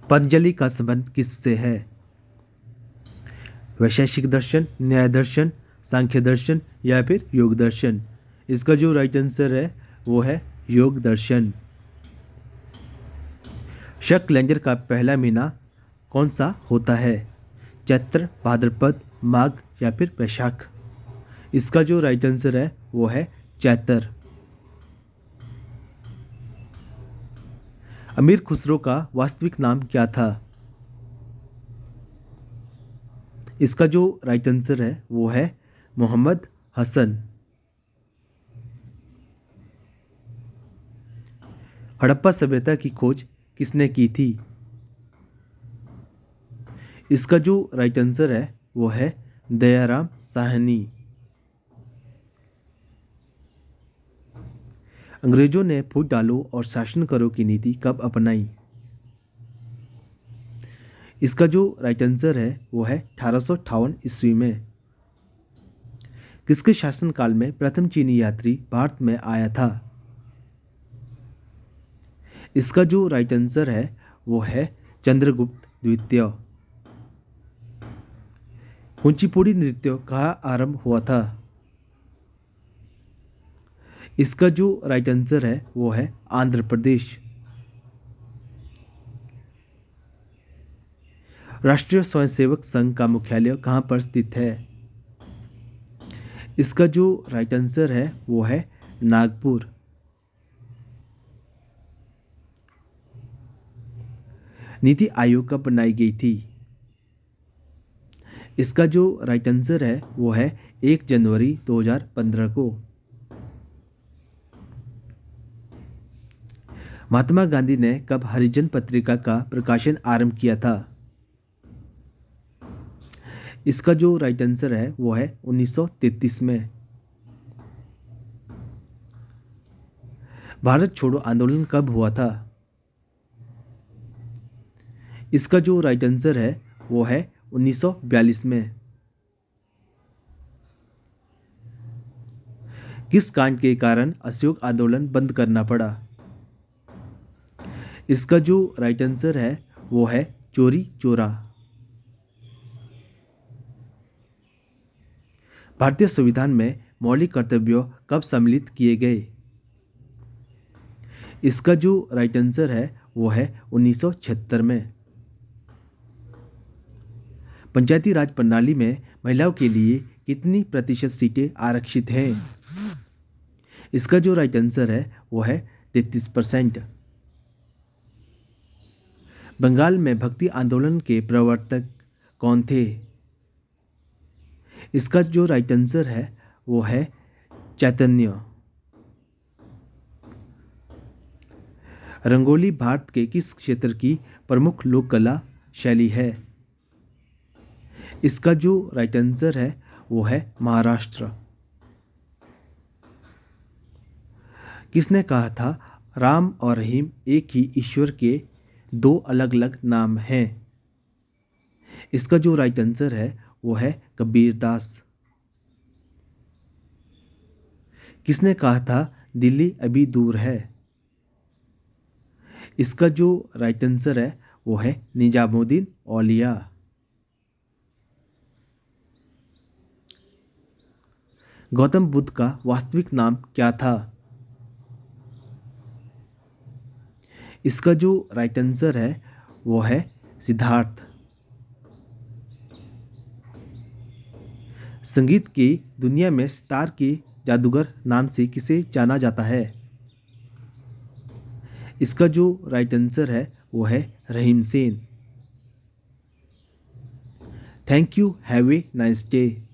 पतंजलि का संबंध किससे है? वैशेषिक दर्शन, न्याय दर्शन, सांख्य दर्शन या फिर योग दर्शन? इसका जो राइट आंसर है वो है योग दर्शन। शक कैलेंडर का पहला महीना कौन सा होता है? चैत्र, भाद्रपद, माघ या फिर वैशाख? इसका जो राइट आंसर है वो है चैत्र। अमीर खुसरो का वास्तविक नाम क्या था? इसका जो राइट आंसर है वो है मोहम्मद हसन। हड़प्पा सभ्यता की खोज किसने की थी? इसका जो राइट आंसर है वो है दयाराम साहनी। अंग्रेजों ने फूट डालो और शासन करो की नीति कब अपनाई? इसका जो राइट आंसर है वो है 1858 ईस्वी में। किसके शासनकाल में प्रथम चीनी यात्री भारत में आया था? इसका जो राइट आंसर है वो है चंद्रगुप्त द्वितीय। कुचिपुड़ी नृत्य कहाँ आरंभ हुआ था? इसका जो राइट आंसर है वो है आंध्र प्रदेश। राष्ट्रीय स्वयंसेवक संघ का मुख्यालय कहाँ पर स्थित है? इसका जो राइट आंसर है वो है नागपुर। नीति आयोग कब बनाई गई थी? इसका जो राइट आंसर है वो है 1 जनवरी 2015 को। महात्मा गांधी ने कब हरिजन पत्रिका का प्रकाशन आरंभ किया था? इसका जो राइट आंसर है वो है 1933 में। भारत छोड़ो आंदोलन कब हुआ था? इसका जो राइट आंसर है वो है 1942 में। किस कांड के कारण असहयोग आंदोलन बंद करना पड़ा? इसका जो राइट आंसर है वो है चोरी चोरा। भारतीय संविधान में मौलिक कर्तव्य कब सम्मिलित किए गए? इसका जो राइट आंसर है वो है 1976 में। पंचायती राज प्रणाली में महिलाओं के लिए कितनी प्रतिशत सीटें आरक्षित हैं? इसका जो राइट आंसर है वो है 33%। बंगाल में भक्ति आंदोलन के प्रवर्तक कौन थे? इसका जो राइट आंसर है वो है चैतन्य। रंगोली भारत के किस क्षेत्र की प्रमुख लोक कला शैली है? इसका जो राइट आंसर है वो है महाराष्ट्र। किसने कहा था राम और रहीम एक ही ईश्वर के दो अलग अलग नाम हैं? इसका जो राइट आंसर है वो है कबीरदास। किसने कहा था दिल्ली अभी दूर है? इसका जो राइट आंसर है वो है निजामुद्दीन औलिया। गौतम बुद्ध का वास्तविक नाम क्या था? इसका जो राइट आंसर है वो है सिद्धार्थ। संगीत की दुनिया में सितार के जादूगर नाम से किसे जाना जाता है? इसका जो राइट आंसर है वो है Rahim Sen. Thank you, have a nice day.